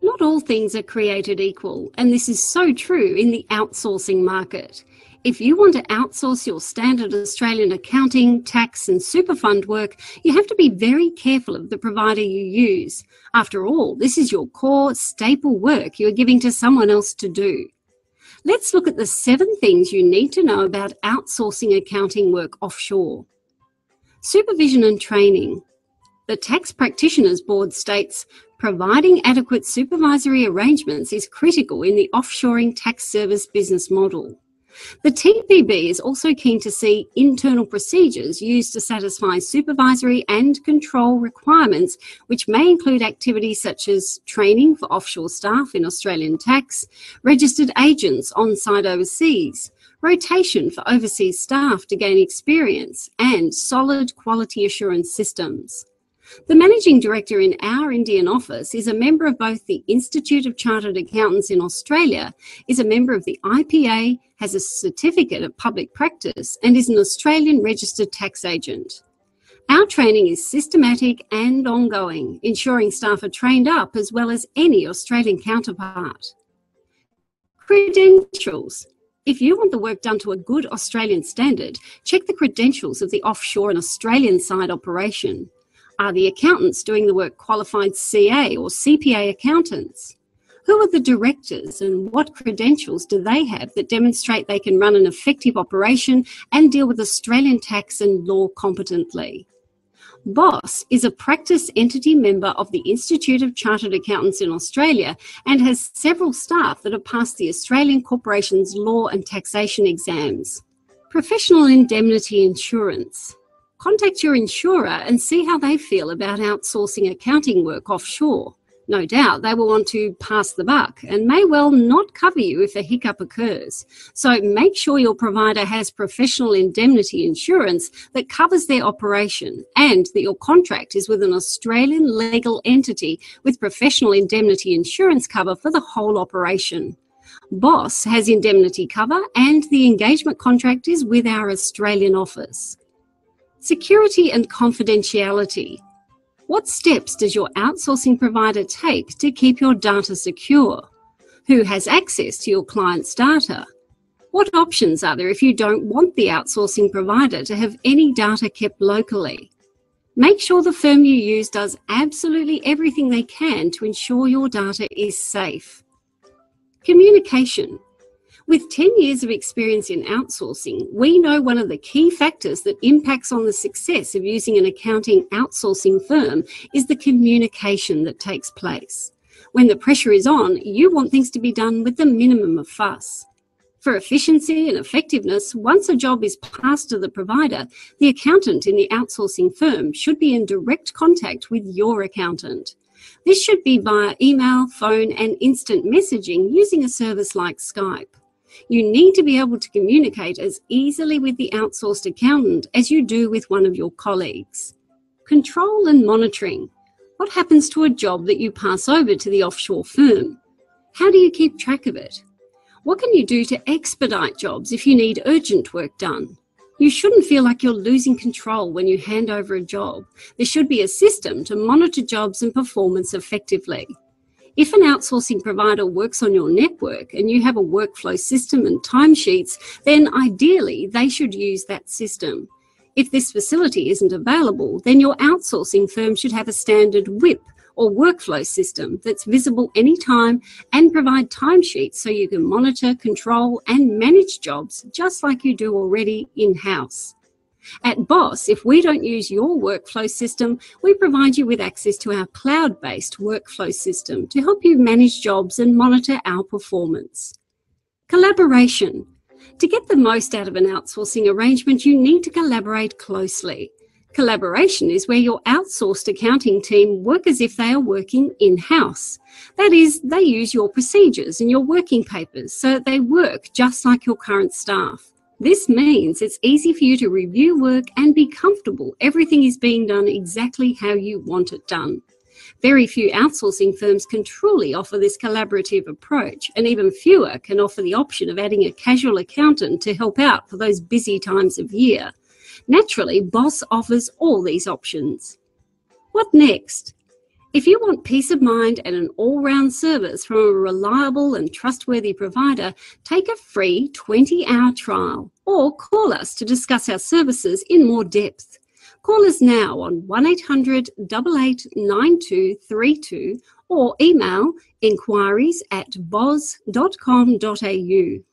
Not all things are created equal, and this is so true in the outsourcing market. If you want to outsource your standard Australian accounting, tax and super fund work, you have to be very careful of the provider you use. After all, this is your core, staple work you are giving to someone else to do. Let's look at the 7 things you need to know about outsourcing accounting work offshore. Supervision and training. The Tax Practitioners Board states, providing adequate supervisory arrangements is critical in the offshoring tax service business model. The TPB is also keen to see internal procedures used to satisfy supervisory and control requirements, which may include activities such as training for offshore staff in Australian tax, registered agents on-site overseas, rotation for overseas staff to gain experience, and solid quality assurance systems. The Managing Director in our Indian office is a member of both the Institute of Chartered Accountants in Australia, is a member of the IPA, has a certificate of public practice, and is an Australian registered tax agent. Our training is systematic and ongoing, ensuring staff are trained up as well as any Australian counterpart. Credentials. If you want the work done to a good Australian standard, check the credentials of the offshore and Australian side operation. Are the accountants doing the work qualified CA or CPA accountants? Who are the directors and what credentials do they have that demonstrate they can run an effective operation and deal with Australian tax and law competently? BOSS is a practice entity member of the Institute of Chartered Accountants in Australia and has several staff that have passed the Australian Corporations Law and Taxation exams. Professional indemnity insurance. Contact your insurer and see how they feel about outsourcing accounting work offshore. No doubt they will want to pass the buck and may well not cover you if a hiccup occurs. So make sure your provider has professional indemnity insurance that covers their operation and that your contract is with an Australian legal entity with professional indemnity insurance cover for the whole operation. BOSS has indemnity cover and the engagement contract is with our Australian office. Security and confidentiality. What steps does your outsourcing provider take to keep your data secure? Who has access to your client's data? What options are there if you don't want the outsourcing provider to have any data kept locally? Make sure the firm you use does absolutely everything they can to ensure your data is safe. Communication. With 10 years of experience in outsourcing, we know one of the key factors that impacts on the success of using an accounting outsourcing firm is the communication that takes place. When the pressure is on, you want things to be done with the minimum of fuss. For efficiency and effectiveness, once a job is passed to the provider, the accountant in the outsourcing firm should be in direct contact with your accountant. This should be via email, phone, and instant messaging using a service like Skype. You need to be able to communicate as easily with the outsourced accountant as you do with one of your colleagues. Control and monitoring. What happens to a job that you pass over to the offshore firm? How do you keep track of it? What can you do to expedite jobs if you need urgent work done? You shouldn't feel like you're losing control when you hand over a job. There should be a system to monitor jobs and performance effectively. If an outsourcing provider works on your network and you have a workflow system and timesheets, then ideally they should use that system. If this facility isn't available, then your outsourcing firm should have a standard WIP or workflow system that's visible anytime and provide timesheets so you can monitor, control and manage jobs just like you do already in-house. At BOSS, if we don't use your workflow system, we provide you with access to our cloud-based workflow system to help you manage jobs and monitor our performance. Collaboration. To get the most out of an outsourcing arrangement, you need to collaborate closely. Collaboration is where your outsourced accounting team work as if they are working in-house. That is, they use your procedures and your working papers so that they work just like your current staff. This means it's easy for you to review work and be comfortable everything is being done exactly how you want it done. Very few outsourcing firms can truly offer this collaborative approach, and even fewer can offer the option of adding a casual accountant to help out for those busy times of year. Naturally, BOSS offers all these options. What next? If you want peace of mind and an all-round service from a reliable and trustworthy provider, take a free 20-hour trial or call us to discuss our services in more depth. Call us now on 1800 889232 or email inquiries@boz.com.au.